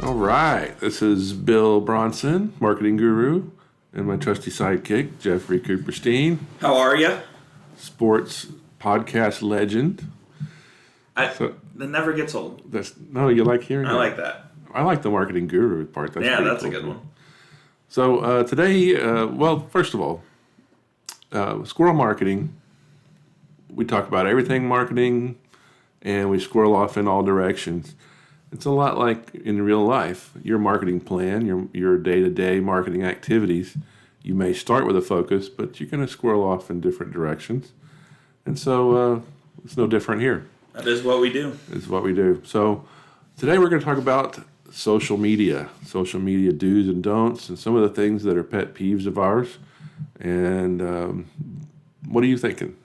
All right, this is Bill Bronson, marketing guru, and my trusty sidekick, Jeffrey Cooperstein, How are you? sports podcast legend. That never gets old. You like hearing I that? like that. I like the marketing guru part. That's That's cool. a good one. So today, first of all, squirrel marketing. We talk about everything marketing, and we squirrel off in all directions. It's a lot like in real life. Your marketing plan, your day-to-day marketing activities, you may start with a focus, but you're going to squirrel off in different directions. And so it's no different here. That is what we do. It's what we do. So today we're going to talk about social media do's and don'ts, and some of the things that are pet peeves of ours. And what are you thinking?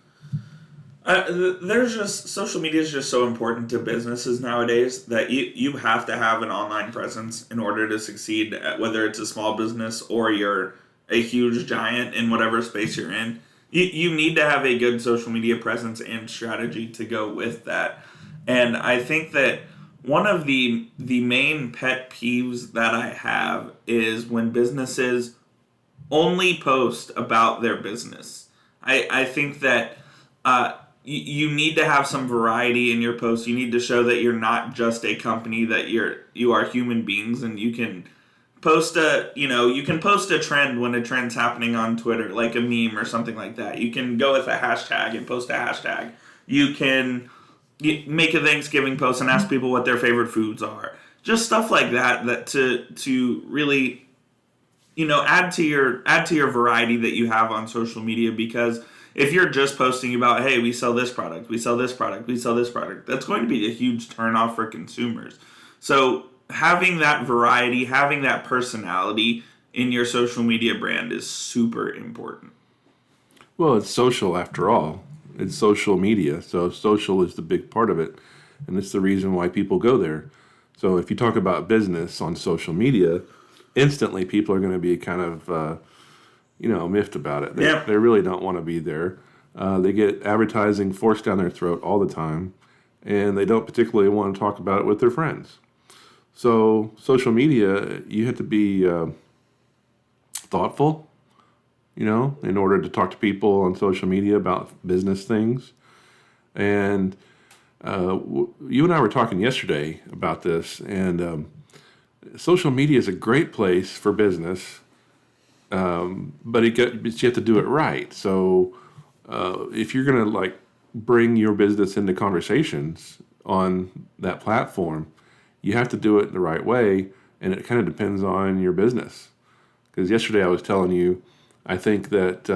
Social media is just so important to businesses nowadays that you have to have an online presence in order to succeed, whether it's a small business or you're a huge giant in whatever space you're in. You need to have a good social media presence and strategy to go with that. And I think that one of the main pet peeves that I have is when businesses only post about their business. I think that you need to have some variety in your posts. You need to show that you're not just a company, that you are human beings, and you can post a trend when a trend's happening on Twitter, like a meme or something like that. You can go with a hashtag and post a hashtag. You can make a Thanksgiving post and ask people what their favorite foods are. Just stuff like that to really add to your variety that you have on social media, because if you're just posting about, hey, we sell this product, we sell this product, we sell this product, that's going to be a huge turnoff for consumers. So having that variety, having that personality in your social media brand is super important. Well, it's social after all. It's social media, so social is the big part of it, and it's the reason why people go there. So if you talk about business on social media, instantly people are going to be kind of miffed about it. They really don't want to be there. They get advertising forced down their throat all the time, and they don't particularly want to talk about it with their friends. So social media, you have to be thoughtful, in order to talk to people on social media about business things. And you and I were talking yesterday about this, and social media is a great place for business. But you have to do it right. So if you're going to bring your business into conversations on that platform, you have to do it the right way, and it kind of depends on your business. Because yesterday I was telling you, I think that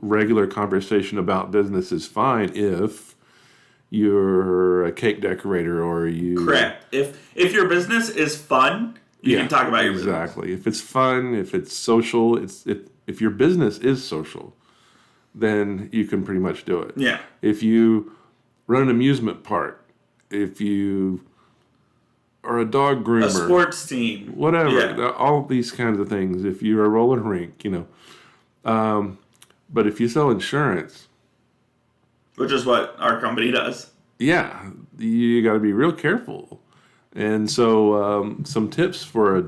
regular conversation about business is fine if you're a cake decorator or you... Correct. If your business is fun... You can talk about your business. Exactly. If it's fun, if it's social, if your business is social, then you can pretty much do it. Yeah. If you run an amusement park, if you are a dog groomer, a sports team, whatever, all these kinds of things. If you're a roller rink, but if you sell insurance, which is what our company does, you got to be real careful. And so some tips for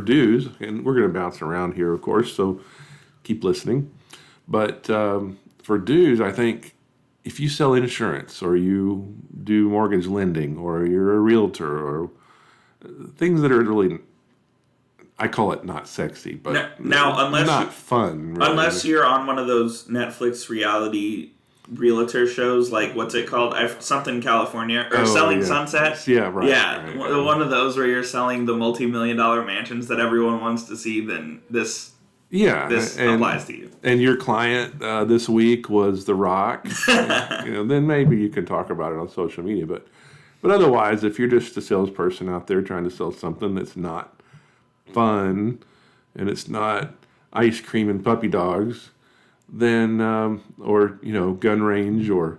do's, and we're going to bounce around here, of course, so keep listening. But for do's, I think if you sell insurance or you do mortgage lending or you're a realtor or things that are really, I call it not sexy, but not fun. Really. Unless you're on one of those Netflix reality realtor shows, like what's it called? Something California or Selling Sunset. Yeah, right. Yeah, right. One of those where you're selling the multi-million-dollar mansions that everyone wants to see. Then this applies to you. And your client this week was The Rock. Then maybe you can talk about it on social media. But otherwise, if you're just a salesperson out there trying to sell something that's not fun and it's not ice cream and puppy dogs, then or gun range or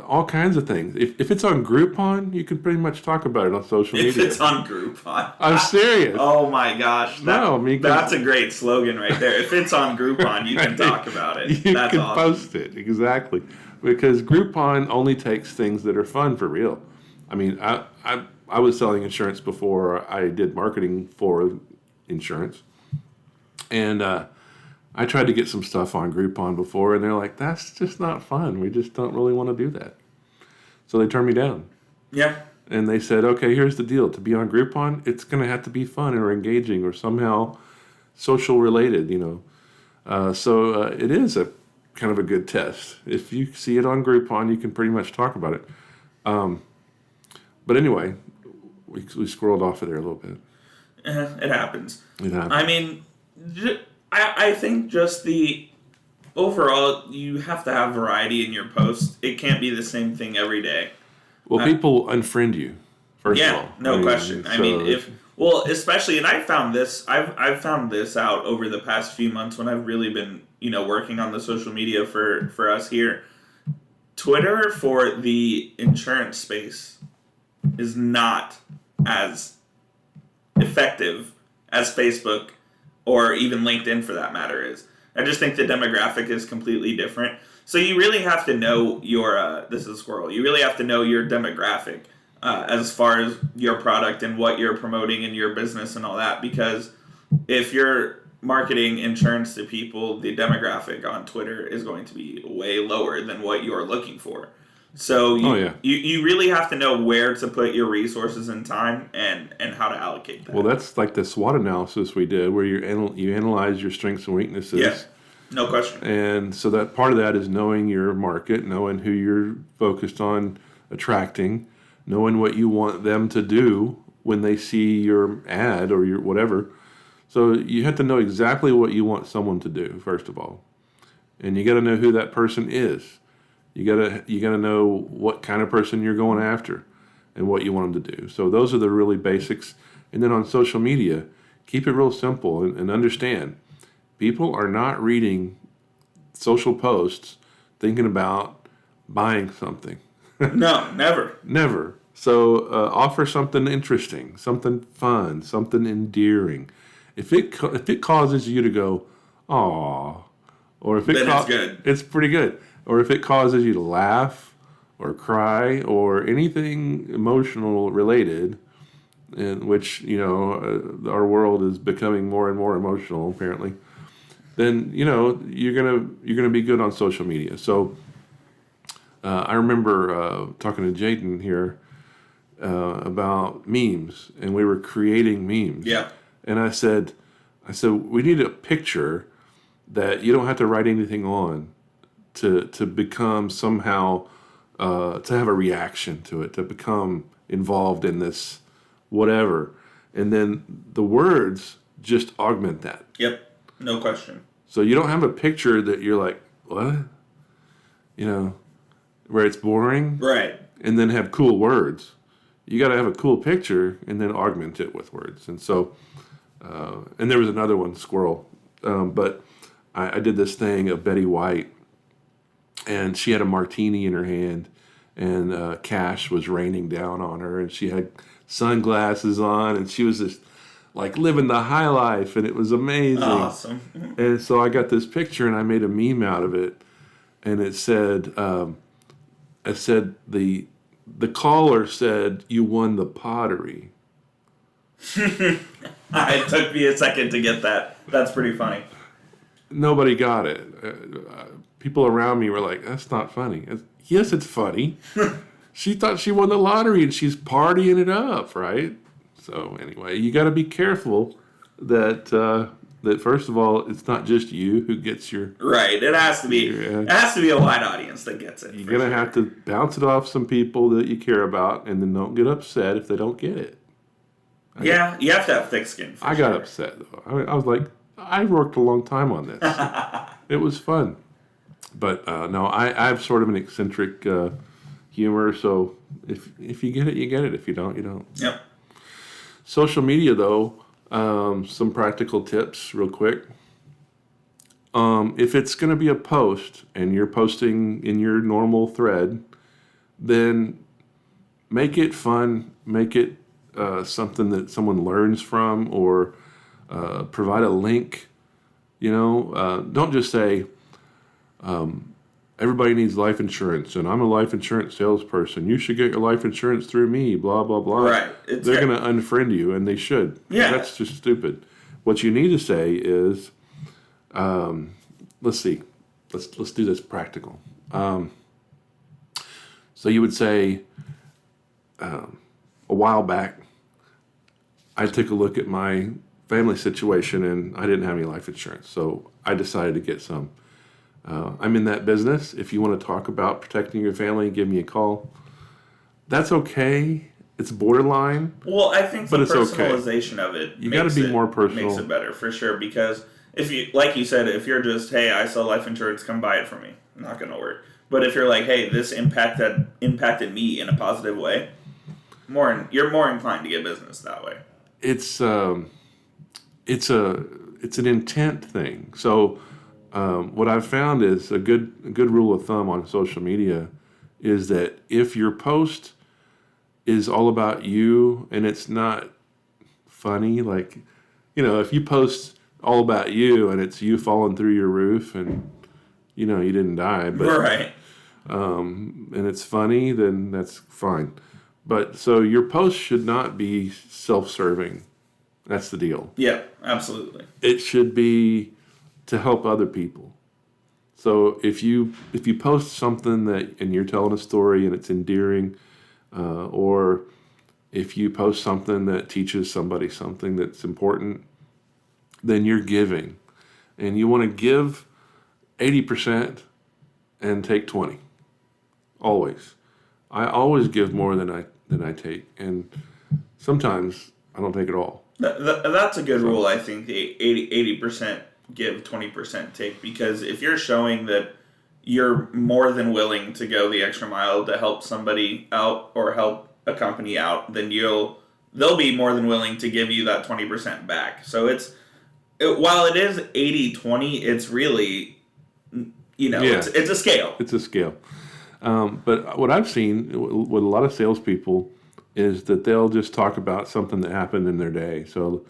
all kinds of things. If it's on Groupon, you can pretty much talk about it on social media. If it's on Groupon. I'm serious. Oh my gosh. That's a great slogan right there. If it's on Groupon, you can talk about it. That's awesome. Post it, exactly. Because Groupon only takes things that are fun for real. I mean, I was selling insurance before I did marketing for insurance. And I tried to get some stuff on Groupon before, and they're like, that's just not fun. We just don't really want to do that. So they turned me down. Yeah. And they said, okay, here's the deal. To be on Groupon, it's going to have to be fun or engaging or somehow social related, So it is a kind of a good test. If you see it on Groupon, you can pretty much talk about it. But anyway, we squirreled off of there a little bit. It happens. It happens. I mean, I think just the overall, you have to have variety in your posts. It can't be the same thing every day. Well, people unfriend you, first of all. No question. I mean, especially, and I've found this out over the past few months when I've really been, working on the social media for us here. Twitter for the insurance space is not as effective as Facebook or even LinkedIn for that matter is. I just think the demographic is completely different. So you really have to know your, this is Squirrel, you really have to know your demographic as far as your product and what you're promoting in your business and all that, because if you're marketing insurance to people, the demographic on Twitter is going to be way lower than what you're looking for. So you really have to know where to put your resources and time and how to allocate that. Well, that's like the SWOT analysis we did, where you analyze your strengths and weaknesses. Yeah, no question. And so that part of that is knowing your market, knowing who you're focused on attracting, knowing what you want them to do when they see your ad or your whatever. So you have to know exactly what you want someone to do, first of all. And you got to know who that person is. You gotta know what kind of person you're going after and what you want them to do. So those are the really basics. And then on social media, keep it real simple and understand. People are not reading social posts thinking about buying something. No, never. Never. So offer something interesting, something fun, something endearing. If it causes you to go, "Aw," or if it's good. It's pretty good. Or if it causes you to laugh or cry or anything emotional related, in which our world is becoming more and more emotional apparently, then you're gonna be good on social media. So I remember talking to Jaden here about memes, and we were creating memes. Yeah. And I said we need a picture that you don't have to write anything on to become somehow to have a reaction to it, to become involved in this whatever, and then the words just augment that. Yep, no question. So you don't have a picture that you're like, what, where it's boring, right? And then have cool words. You got to have a cool picture and then augment it with words. And so, and there was another one, Squirrel, but I did this thing of Betty White. And she had a martini in her hand, and cash was raining down on her, and she had sunglasses on, and she was just like living the high life, and it was amazing. Awesome. And so I got this picture, and I made a meme out of it, and it said, the caller said, "You won the pottery." It took me a second to get that. That's pretty funny. Nobody got it. People around me were like, "That's not funny." Yes, it's funny. She thought she won the lottery and she's partying it up, right? So anyway, you got to be careful that first of all, it's not just you who gets your right. It has to be. It has to be a wide audience that gets it. You're gonna have to bounce it off some people that you care about, and then don't get upset if they don't get it. You have to have thick skin. I got upset though. I was like, I worked a long time on this. It was fun. But no, I have sort of an eccentric humor, so if you get it, you get it. If you don't, you don't. Yep. Social media, though, some practical tips real quick. If it's going to be a post and you're posting in your normal thread, then make it fun, make it something that someone learns from, or provide a link. Don't just say, everybody needs life insurance, and I'm a life insurance salesperson. You should get your life insurance through me, blah, blah, blah. Right. They're going to unfriend you, and they should. Yeah. That's just stupid. What you need to say is, let's see. Let's do this practical. So you would say, a while back, I took a look at my family situation, and I didn't have any life insurance, so I decided to get some. I'm in that business. If you want to talk about protecting your family, give me a call. That's okay. It's borderline. Well, I think the but it's personalization of it. You got to be more personal. Makes it better for sure. Because if you, like you said, if you're just, hey, I sell life insurance, come buy it for me. Not gonna work. But if you're like, hey, this impacted me in a positive way, you're more inclined to get business that way. It's an intent thing. So what I've found is a good rule of thumb on social media is that if your post is all about you and it's not funny, like, if you post all about you and it's you falling through your roof and you didn't die, but right. And it's funny, then that's fine. But so your post should not be self-serving. That's the deal. Yeah, absolutely. It should be to help other people. So if you post something and you're telling a story and it's endearing, or if you post something that teaches somebody something that's important, then you're giving, and you want to give 80% and take 20. Always. I always give more than I take, and sometimes I don't take it all. That's a good rule, I think. The 80% give, 20% take, because if you're showing that you're more than willing to go the extra mile to help somebody out or help a company out, then they'll be more than willing to give you that 20% back. So while it is 80-20, it's really, it's a scale. It's a scale. But what I've seen with a lot of salespeople is that they'll just talk about something that happened in their day. So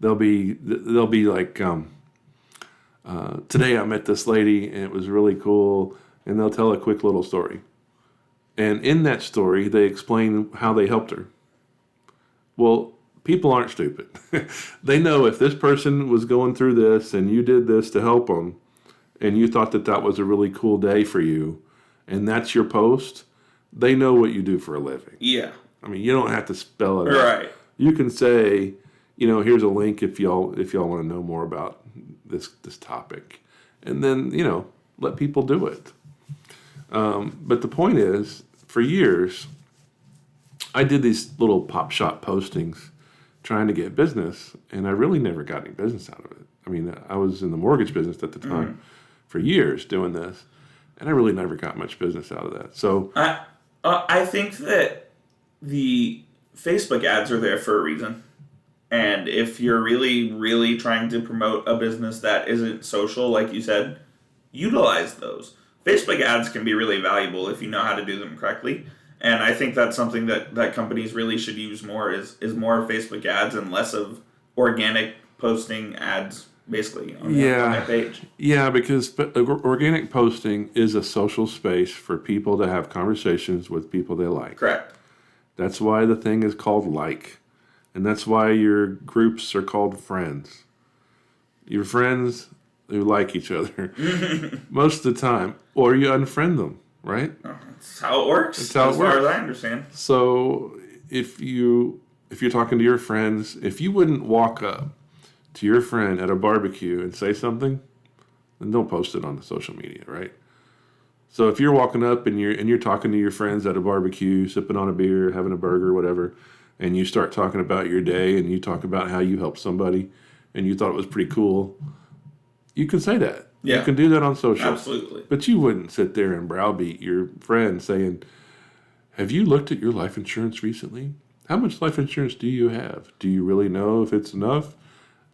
they'll be like, today I met this lady and it was really cool, and they'll tell a quick little story. And in that story, they explain how they helped her. Well, people aren't stupid. They know if this person was going through this and you did this to help them, and you thought that was a really cool day for you, and that's your post, they know what you do for a living. Yeah. I mean, you don't have to spell it out. Right. You can say, here's a link if y'all want to know more about this topic, and then let people do it. But the point is, for years, I did these little pop shop postings trying to get business, and I really never got any business out of it. I mean, I was in the mortgage business at the time for years doing this, and I really never got much business out of that. So I think that the Facebook ads are there for a reason. And if you're really, really trying to promote a business that isn't social, like you said, utilize those. Facebook ads can be really valuable if you know how to do them correctly. And I think that's something that companies really should use more is more Facebook ads and less of organic posting ads, basically, on their page. Yeah, because organic posting is a social space for people to have conversations with people they like. Correct. That's why the thing is called like. And that's why your groups are called friends. Your friends who like each other most of the time, or you unfriend them, right? That's how it works. That's how it works. As far as I understand. So if you're talking to your friends, if you wouldn't walk up to your friend at a barbecue and say something, then don't post it on the social media, right? So if you're walking up and you're talking to your friends at a barbecue, sipping on a beer, having a burger, whatever, and you start talking about your day and you talk about how you helped somebody and you thought it was pretty cool, you can say that. Yeah. You can do that on social. Absolutely. But you wouldn't sit there and browbeat your friend saying, have you looked at your life insurance recently? How much life insurance do you have? Do you really know if it's enough?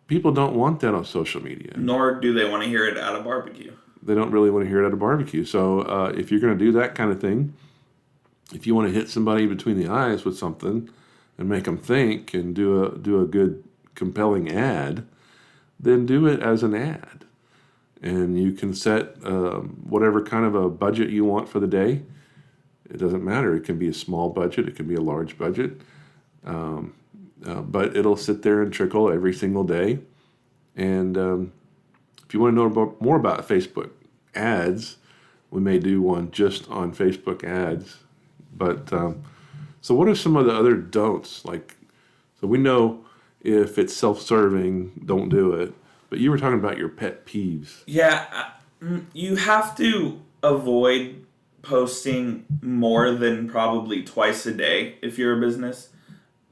People don't want that on social media. Nor do they want to hear it at a barbecue. They don't really want to hear it at a barbecue. So if you're going to do that kind of thing, if you want to hit somebody between the eyes with something and make them think and do a good, compelling ad, then do it as an ad. and you can set whatever kind of a budget you want for the day. It doesn't matter. It can be a small budget. It can be a large budget. But it'll sit there and trickle every single day. And if you want to know more about Facebook ads, we may do one just on Facebook ads. But so what are some of the other don'ts? So we know if it's self-serving, don't do it. But you were talking about your pet peeves. Yeah, you have to avoid posting more than probably twice a day if you're a business.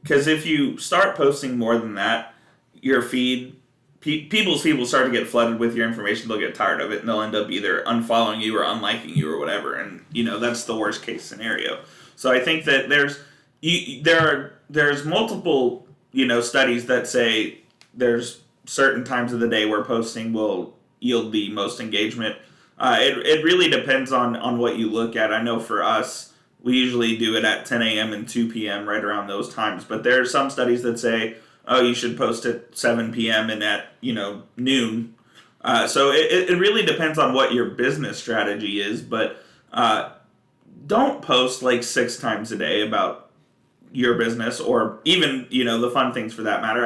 Because if you start posting more than that, your feed, people's feed will start to get flooded with your information. They'll get tired of it, and they'll end up either unfollowing you or unliking you or whatever. And that's the worst case scenario. So I think that there's multiple studies that say there's certain times of the day where posting will yield the most engagement. It really depends on what you look at. I know for us, we usually do it at 10 a.m. and 2 p.m. right around those times. But there are some studies that say, oh, you should post at 7 p.m. and at noon. So it really depends on what your business strategy is. But don't post like 6 times a day about your business, or even the fun things for that matter.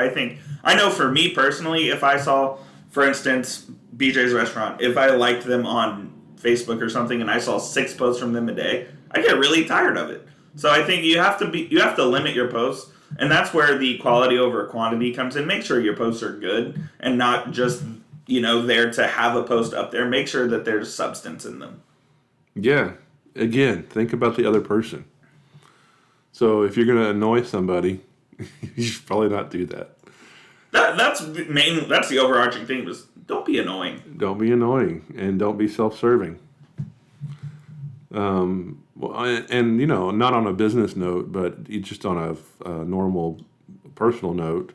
I know for me personally, if I saw, for instance, BJ's Restaurant, if I liked them on Facebook or something and I saw 6 posts from them a day, I get really tired of it. So I think you have to limit your posts, and that's where the quality over quantity comes in. Make sure your posts are good and not just there to have a post up there. Make sure that there's substance in them. Yeah. Again, think about the other person. So if you're going to annoy somebody, you should probably not do that. That's the overarching thing. Is don't be annoying. Don't be annoying, and don't be self-serving. And not on a business note, but just on a normal personal note.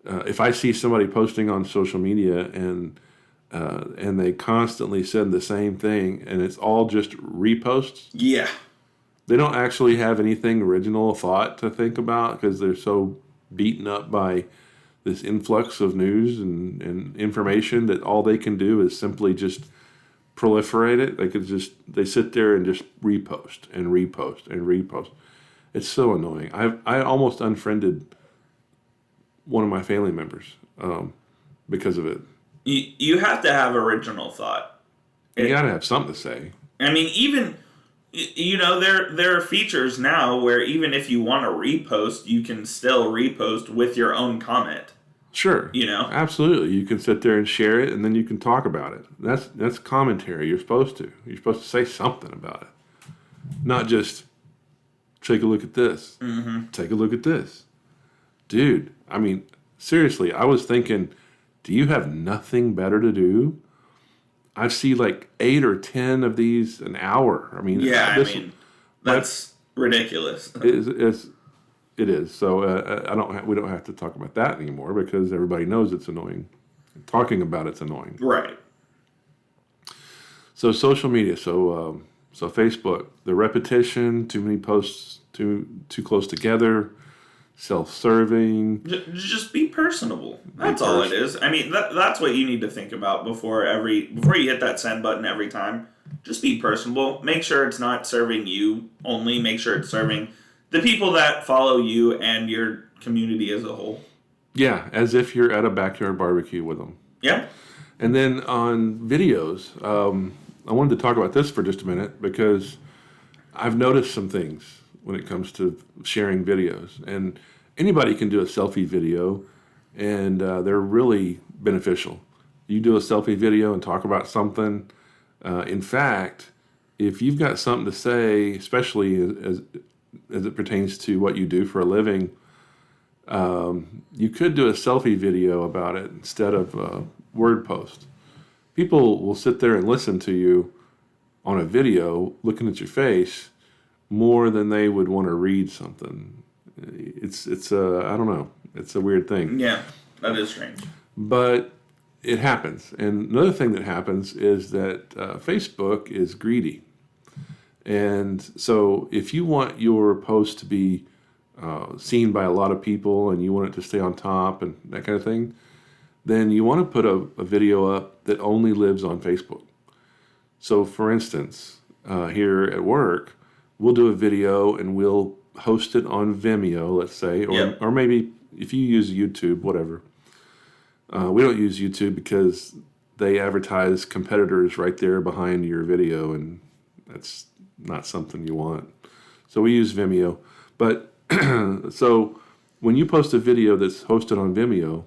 If I see somebody posting on social media and they constantly send the same thing, and it's all just reposts. Yeah. They don't actually have anything original thought to think about because they're so beaten up by this influx of news and information that all they can do is simply just proliferate it. They sit there and just repost and repost and repost. It's so annoying. I almost unfriended one of my family members because of it. You have to have original thought. You got to have something to say. I mean, even there are features now where even if you want to repost, you can still repost with your own comment. Sure. Absolutely. You can sit there and share it, and then you can talk about it. That's commentary. You're supposed to say something about it. Not just take a look at this. Mm-hmm. Take a look at this. Dude, I mean, seriously, I was thinking, do you have nothing better to do? I see like 8 or 10 of these an hour. I mean, that's ridiculous. It is. So we don't have to talk about that anymore because everybody knows it's annoying. Talking about it's annoying. Right. So social media. So Facebook. The repetition. Too many posts. Too close together. Self-serving. Just be personable. That's all it is. I mean, that's what you need to think about before you hit that send button every time. Just be personable. Make sure it's not serving you only. Make sure it's serving the people that follow you and your community as a whole. Yeah, as if you're at a backyard barbecue with them. Yeah. And then on videos, I wanted to talk about this for just a minute because I've noticed some things when it comes to sharing videos. And anybody can do a selfie video, and they're really beneficial. You do a selfie video and talk about something. In fact, if you've got something to say, especially as it pertains to what you do for a living, you could do a selfie video about it instead of a word post. People will sit there and listen to you on a video looking at your face more than they would want to read something. It's I don't know. It's a weird thing. Yeah, that is strange. But it happens. And another thing that happens is that Facebook is greedy. And so if you want your post to be seen by a lot of people and you want it to stay on top and that kind of thing, then you want to put a video up that only lives on Facebook. So, for instance, here at work, we'll do a video and we'll host it on Vimeo, let's say, or maybe if you use YouTube, whatever. We don't use YouTube because they advertise competitors right there behind your video, and that's not something you want. So we use Vimeo. But so when you post a video that's hosted on Vimeo,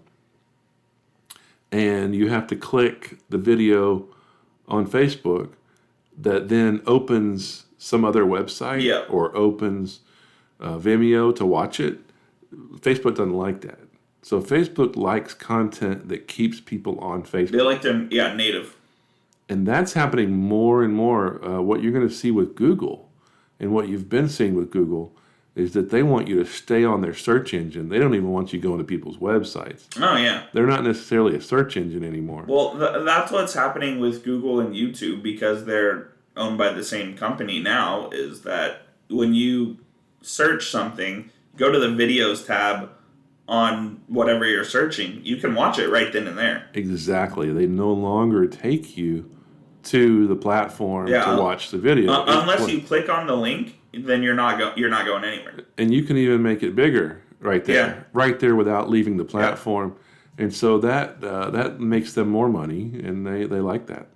and you have to click the video on Facebook that then opens some other website or opens Vimeo to watch it, Facebook doesn't like that. So Facebook likes content that keeps people on Facebook. They like them, native. And that's happening more and more. What you're going to see with Google and what you've been seeing with Google is that they want you to stay on their search engine. They don't even want you going to people's websites. Oh, yeah. They're not necessarily a search engine anymore. Well, that's what's happening with Google and YouTube because they're owned by the same company now, is that when you search something, go to the videos tab on whatever you're searching, you can watch it right then and there. Exactly. They no longer take you to the platform to watch the video. Unless you click on the link, then you're not going anywhere. And you can even make it bigger right there, right there without leaving the platform. Yeah. And so that makes them more money, and they like that.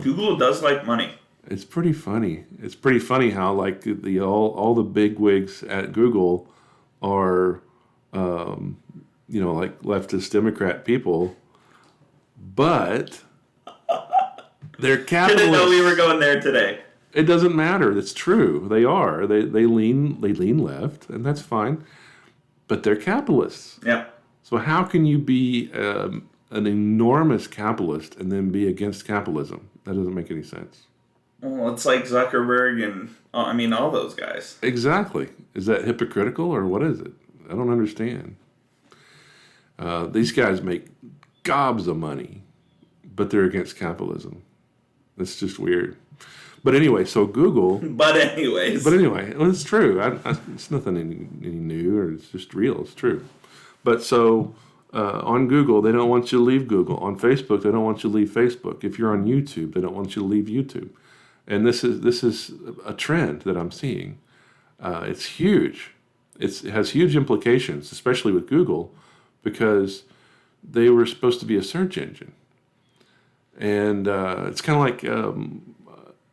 Google does like money. It's pretty funny. It's pretty funny how like all the big wigs at Google are, like leftist Democrat people, but they're capitalists. Didn't know we were going there today. It doesn't matter. It's true. They are. They lean left, and that's fine. But they're capitalists. Yeah. So how can you be an enormous capitalist and then be against capitalism? That doesn't make any sense. Well, it's like Zuckerberg and all those guys. Exactly. Is that hypocritical or what is it? I don't understand. These guys make gobs of money, but they're against capitalism. It's just weird. But anyway, so Google. But anyway, well, it's true. It's nothing any new, or it's just real. It's true. But so on Google, they don't want you to leave Google. On Facebook, they don't want you to leave Facebook. If you're on YouTube, they don't want you to leave YouTube. And this is a trend that I'm seeing. It's huge. It has huge implications, especially with Google, because they were supposed to be a search engine. And it's kind of like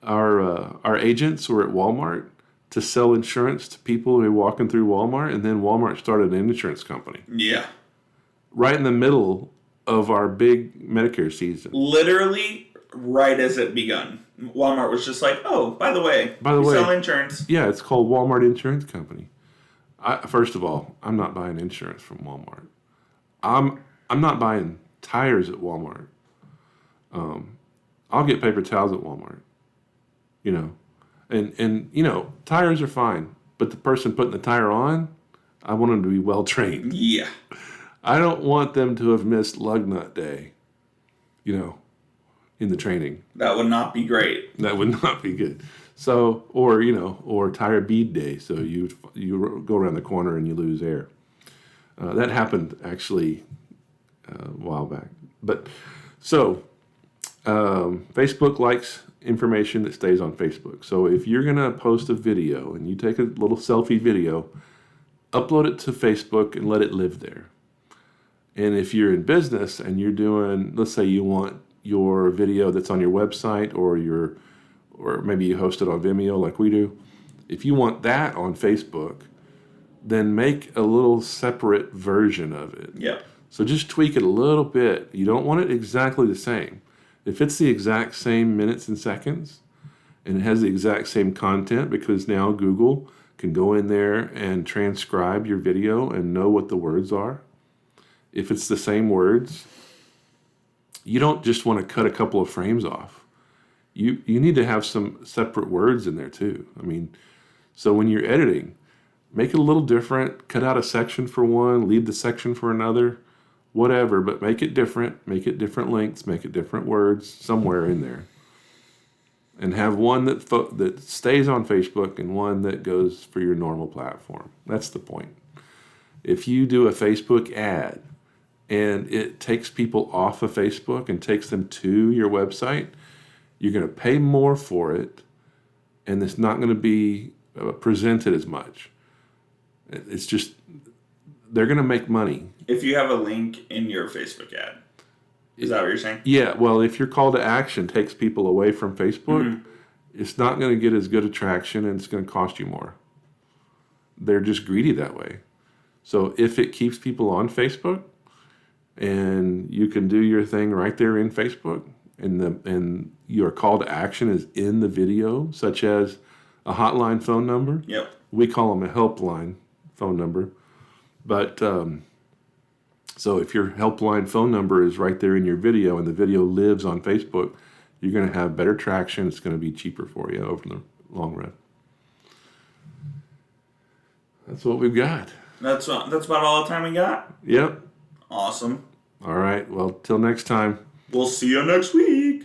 our agents were at Walmart to sell insurance to people who are walking through Walmart, and then Walmart started an insurance company. Yeah. Right in the middle of our big Medicare season. Literally right as it begun. Walmart was just like, oh, by the way, we sell insurance. Yeah, it's called Walmart Insurance Company. First of all, I'm not buying insurance from Walmart. I'm not buying tires at Walmart. I'll get paper towels at Walmart. And tires are fine, but the person putting the tire on, I want them to be well trained. Yeah. I don't want them to have missed lug nut day, in the training. That would not be great. That would not be good. So, or tire bead day. So you go around the corner and you lose air. That happened actually a while back. But so Facebook likes information that stays on Facebook. So if you're going to post a video and you take a little selfie video, upload it to Facebook and let it live there. And if you're in business and you're doing, let's say you want your video that's on your website or maybe you host it on Vimeo like we do. If you want that on Facebook, then make a little separate version of it. Yeah. So just tweak it a little bit. You don't want it exactly the same. If it's the exact same minutes and seconds and it has the exact same content, because now Google can go in there and transcribe your video and know what the words are. If it's the same words, you don't just want to cut a couple of frames off. You need to have some separate words in there too. So when you're editing, make it a little different. Cut out a section for one, leave the section for another, whatever, but make it different. Make it different lengths, make it different words somewhere in there. And have one that stays on Facebook and one that goes for your normal platform. That's the point. If you do a Facebook ad and it takes people off of Facebook and takes them to your website, you're going to pay more for it, and it's not going to be presented as much. It's just, they're going to make money. If you have a link in your Facebook ad. Is that what you're saying? Yeah, well, if your call to action takes people away from Facebook, it's not going to get as good a traction, and it's going to cost you more. They're just greedy that way. So if it keeps people on Facebook, and you can do your thing right there in Facebook, and your call to action is in the video, such as a hotline phone number. Yep. We call them a helpline phone number. But so if your helpline phone number is right there in your video and the video lives on Facebook, you're going to have better traction. It's going to be cheaper for you over the long run. That's what we've got. That's about all the time we got? Yep. Awesome. All right. Well, till next time. We'll see you next week.